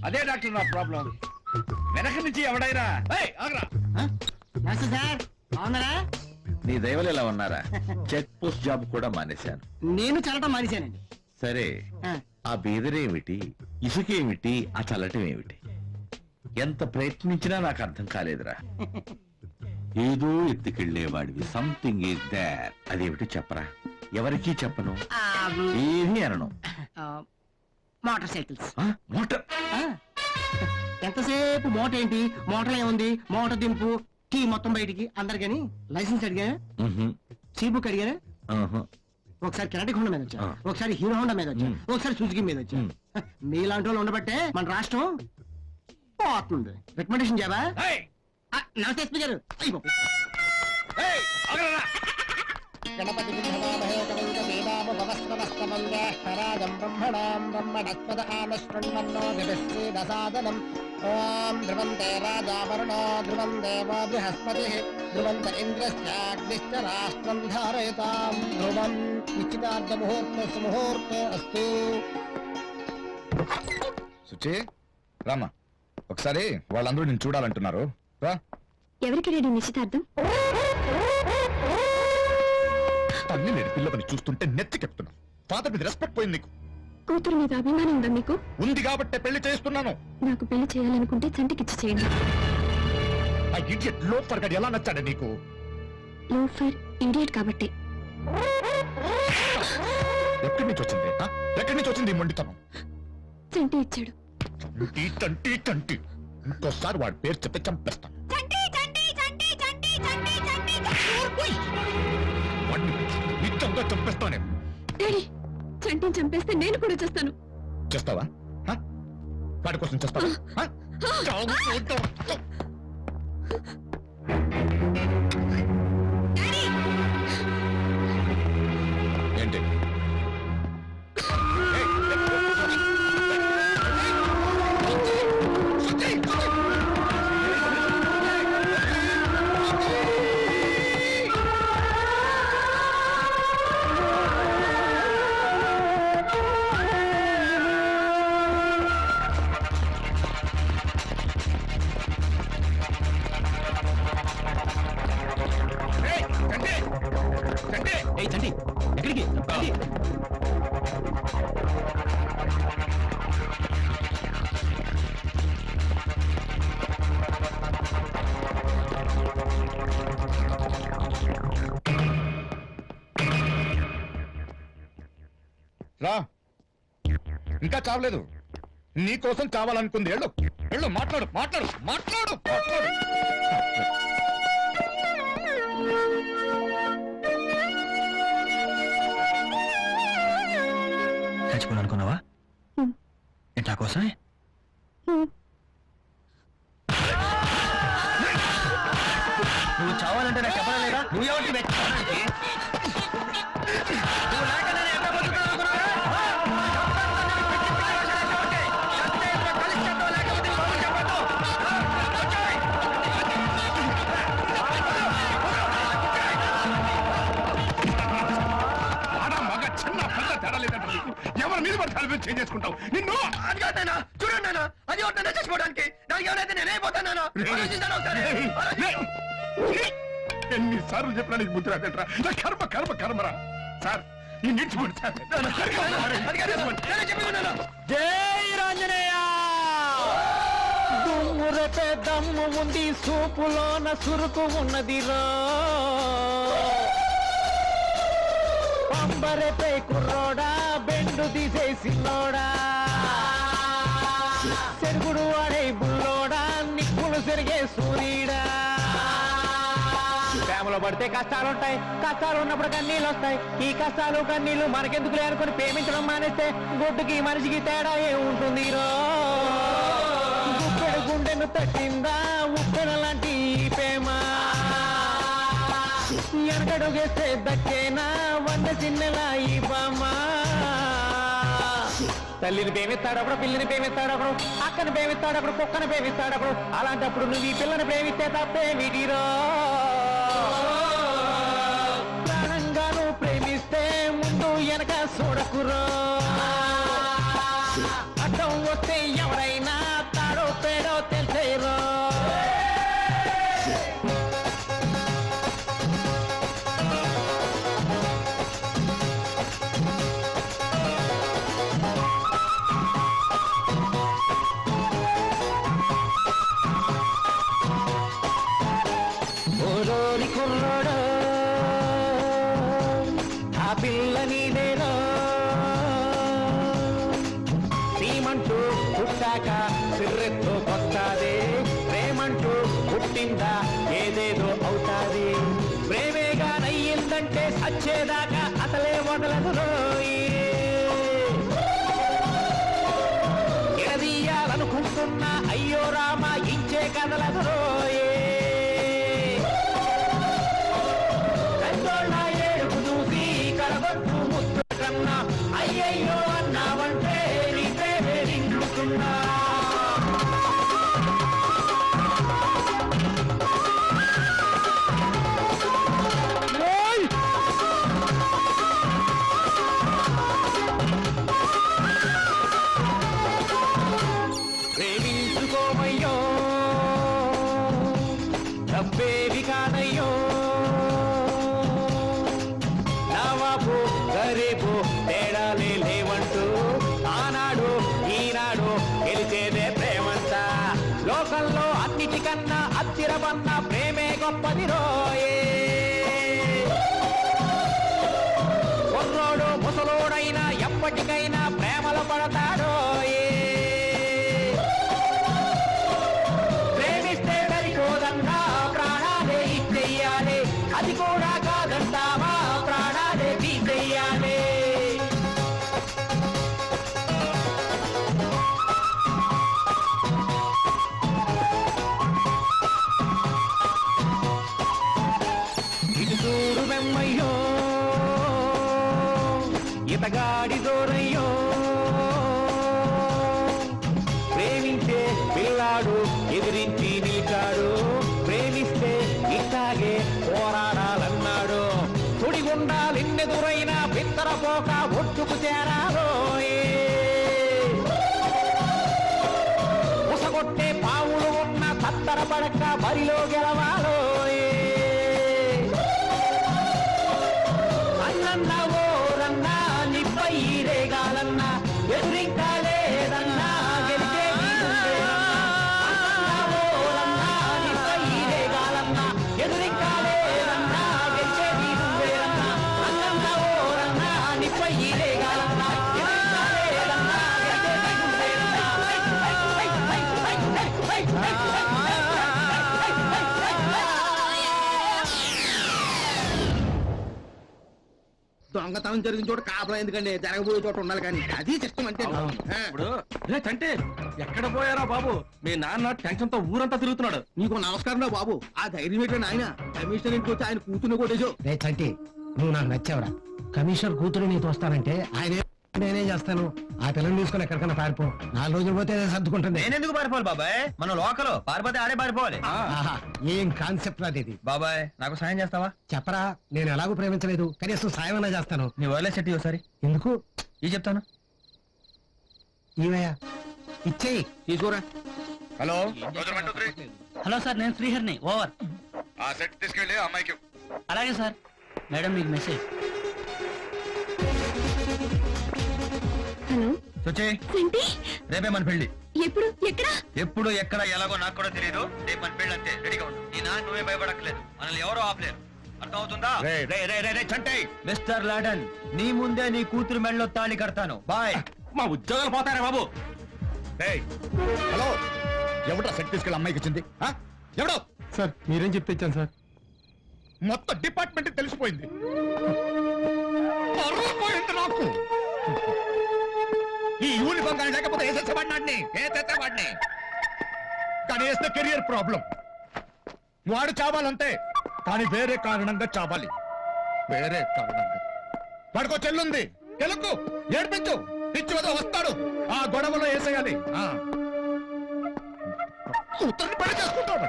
అదే డాక్టర్ నా ప్రాబ్లం. వెనక నుంచి ఎవడైనా సార్ అవునరా? నీ దైవలు ఎలా ఉన్నారా? చెక్ పోస్ట్ జాబ్ కూడా మానేశాను. నేను చల్లటం మానేశానండి. సరే, ఆ బీదరేమిటి, ఇసుకేమిటి, ఆ చల్లటం ఏమిటి? ఎంత ప్రయత్నించినా నాకు అర్థం కాలేదురా. ఏదో ఎత్తుకెళ్లేవాడివి, సంథింగ్ ఈజ్ దేర్. అదేమిటి చెప్పరా? ఎవరికీ చెప్పను, ఏమీ అనను. Motor cycles. మోటార్? ఎంతసేపు మోటార్ ఏంటి, మోటార్ ఏముంది, మోటార్ దింపు, కీ మొత్తం బయటికి అందరికని. లైసెన్స్ అడిగారా? సీ బుక్ అడిగారా? ఒకసారి కెనడిక్ హోండా మీద వచ్చా, ఒకసారి హీరో హోండా మీద వచ్చా, ఒకసారి సుజుకి మీద వచ్చా. మీలాంటి వాళ్ళు ఉండబట్టే మన రాష్ట్రం పోతుంది. రికమెండేషన్ చేయవా? నమస్తే ఎస్పీ గారు. గణపతి బ్రహ్మణాం బ్రహ్మణస్పద ఆనశృణ్వన్నో దివిశ్రీదసాదనం. ఓం ధ్రువంతే రాజావరుణో ధ్రువం దేవో బృహస్పతిః ధ్రువంత ఇంద్రశ్చాగ్నిశ్చ రాష్ట్రం ధారయతాం ధ్రువం. నిశ్చితార్థ ముహూర్త ముహూర్తో అస్తు. సుచి రామా, ఒకసారి వాళ్ళందరూ నేను చూడాలంటున్నారు. రా. ఎవరికి రెడీ నిశ్చితార్థం? తల్లి లేని పిల్లవని చూస్తుంటే నెత్తికెప్తున్నా. ఫాదర్ మీద రెస్పెక్ట్ పోయింది నీకు. కూతురు మీద అభిమానం ఉందా మీకు? ఉంది కాబట్టే పెళ్లి చేస్తున్నాను. నాకు పెళ్లి చేయాలనుకుంటే చంటికిచ్చి చేయండి. ఆ ఇడియట్ లోఫర్ గాడు ఎలా నచ్చాడే నీకు? లోఫర్ ఇడియట్ కాబట్టి. ఎక్కడి నుంచి వచ్చింది, ఎక్కడి నుంచి వచ్చింది ఈ మొండితనం? చంటి ఇచ్చాడు. తంటి తంటి తంటి. ఇంకోసారి వాడి పేరు చెప్పి చంపేస్తాను. నిత్యంగా చంపేస్తానే. డాడీ, చంటిని చంపేస్తే నేను కూడా చేస్తాను. చేస్తావా? వాడి కోసం చేస్తావా? ఏంటి? ఎక్కడికి? రా, ఇంకా చావలేదు. నీ కోసం చావాలనుకుంది. వెళ్ళు వెళ్ళు, మాట్లాడు మాట్లాడు మాట్లాడు మాట్లాడు. చచ్చిపోవాలనుకున్నావా? ఎట్లా కోసమే? నువ్వు చావాలంటే నాకు చెప్పలేదా? నువ్వు ఎవరికి వ్యక్తి? ఎవరి మీద పడి చేంజ్ చేసుకుంటావు? నిన్ను అది కాదైనా చూడండి, అది ఒకటైనా చచ్చిపోవడానికి నాకు ఎవరైతే నేనైపోతాను. ఎన్నిసార్లు చెప్పినా నీకు బుద్ధి రాదట్రా. కర్మ కర్మ కర్మరా. సార్ ఈ నిడిచిపోండి సార్. జై రాంజనేయ. దుమ్మురపే దమ్ము ఉంది, సూపులోన సురుకు ఉన్నదిరా. పంబరెపై కుర్రోడా, బెండు తీసేసినోడా, చెరుగుడు వాడే బుల్లోడా, నిప్పులు సెరిగే సూర్యుడా. ప్రేమలో పడితే కష్టాలుంటాయి, కష్టాలు ఉన్నప్పుడు కన్నీళ్ళు వస్తాయి. ఈ కష్టాలు కన్నీళ్లు మనకెందుకులే అనుకుని ప్రేమించడం మానేస్తే గుడ్డుకి మనిషికి తేడా ఏముంటుంది రో. గుప్పెడు గుండెను తట్టిందా ఉప్పెన లాంటి ప్రేమ. ఎనకడుగేస్తే దక్కేనా వంద చిన్నెలా ఈ బామ్మ. తల్లిని ప్రేమిస్తాడప్పుడు, పిల్లిని ప్రేమిస్తాడప్పుడు, అక్కని ప్రేమిస్తాడప్పుడు, కుక్కని ప్రేమిస్తాడప్పుడు. అలాంటప్పుడు నువ్వు ఈ పిల్లని ప్రేమిస్తే తప్పే విడిరో. ప్రాణంగాను ప్రేమిస్తే ముందు వెనక చూడకురో. అడ్డం వస్తే ఎవరైనా వచ్చేదాకా సిర్రెత్తు కొస్తాది ప్రేమంటూ పుట్టిందా ఏదేదో అవుతాది ప్రేమేగా నయ్యిందంటే సచ్చేదాకా అసలే వదలదు రోయి ఎడదీయాలనుకుంటున్నా అయ్యో రామ ఇచ్చే కదలదు రోయే కందోళ్ళ ఏడుపు చూసి కడగొట్టు ముద్దు కన్నా అయ్యయ్యో అన్నావంటే నీ ప్రేమే నిండుతున్నా ప్రేమించుకోమయ్యో తప్పేవి కాదయ్యో నావాపు గరీబు తేడాలే లేవంటూ ఆనాడు ఈనాడు గెలిచేదే ప్రేమంతా లోకంలో అన్నిటికన్నా అత్తిరవన్న ప్రేమే గొప్పది రోయే కుర్రోడు ముసలోడైనా ఎప్పటికైనా ప్రేమలో పడతాడోయే ప్రేమిస్తే సరిపోదన్నా ప్రాణాలే ఇచ్చెయ్యాలి అది కూడా కాదంటావా ప్రాణాలే తీసెయ్యాలి ఇటు చూడు వెమ్మయ్యో ఇతగాడి దూరయ్యో ప్రేమించే పిల్లాడు ఎదిరించి నిలిచాడు ప్రేమిస్తే ఇట్లాగే పోరాడాలన్నాడు సుడిగుండాలెన్నెదురైనా బిత్తరపోక ఒట్టుకు చేరాలో ఉసగొట్టే పావులు ఉన్న తత్తర పడక బరిలో గెలవాలో అన్నన్నా ఓరన్నా నిప్పై రేగాలన్నా ఎదురింకా లేదన్నా గెలిచే ఎదురింకా లేదన్నా గెలిచే నీరువేరన్నా అన్నన్నా ఓరన్నా నిప్పై రేగాలన్నా ఎదురింకా లేదన్నా గెలిచే దొంగతనం జరిగిన చోట కాపురం ఎందుకండి జరగబోయే చోట ఉండాలి కానీ అది సిస్టమ్ అంటే ఇప్పుడు రే చంటి ఎక్కడ పోయారా బాబు మీ నాన్న టెన్షన్ తో ఊరంతా తిరుగుతున్నాడు. నీకు నమస్కారం బాబు ఆ ధైర్యం ఏంటండి ఆయన కమిషనర్ ఇంటికి వచ్చి ఆయన కూతుర్ని కొట్టేసో రే చంటి నువ్వు నాకు నచ్చావురా కమిషనర్ కూతురు నీతో వస్తానంటే ఆయన నేనేం చేస్తాను ఆ పిల్లల్ని తీసుకుని ఎక్కడికైనా పారిపో 4 రోజులు పోతే సర్దుకుంటుంది. నేనెందుకు పారిపోవాలి బాబాయ్ మన లోకల్ పారిపోతే ఆడే పారిపోవాలి ఆహా, ఏం కాన్సెప్ట్ అది బాబాయ్ నాకు సాయం చేస్తావా చెప్పరా నేను ఎలాగో ప్రేమించలేదు కనీసం సాయం అన్నా చేస్తాను. నీ వైర్లెస్ సెట్ ఒకసారి ఎందుకు ఇది చెప్తాను ఈవయ్యా ఇచ్చేయి తీసుకోరా. హలో హలో సార్ నేను శ్రీహరిని ఓవర్. ఆ సెట్ తీసుకెళ్ళి అమ్మాయికి అలాగే సార్. మేడం మీకు మెసేజ్. హలో సుచి ఏంటి రేపే మన పెళ్లి. ఎప్పుడు ఎక్కడ ఎప్పుడు ఎక్కడ ఎలాగో నాకు కూడా తెలియదు. రేపు మన పెళ్లి అంతే రెడీగా ఉండు. నీ నాన్న నువ్వే భయపడక్కలేదు మనల్ని ఎవరో ఆపలేరు. అర్థమవుతుందా? మిస్టర్ లాడన్ నీ ముందే నీ కూతురు మెళ్ళలో తాళి కడతాను. బాయ్. మా ఉద్యోగాలు పోతారా బాబు. హలో ఎవడో సెట్ తీసుకెళ్ళి అమ్మాయికి ఇచ్చింది ఎవడో? సార్ మీరేం చెప్తే ఇచ్చాను సార్. మొత్తం డిపార్ట్మెంట్ తెలిసిపోయింది. పరువు పోయింది నాకు. ఈ యూనిఫామ్ కానీ లేకపోతే వేసేసేవాడిని కానీ వేస్తే కెరియర్ ప్రాబ్లం. వాడు చావాలంతే కానీ వేరే కారణంగా చావాలి. వేరే కారణంగా వాడికో చెల్లుంది గెలుకు ఏడ్పించు పిచ్చి వద వస్తాడు ఆ గొడవలో వేసేయాలి. ఉత్తరం పని చేసుకుంటాడు.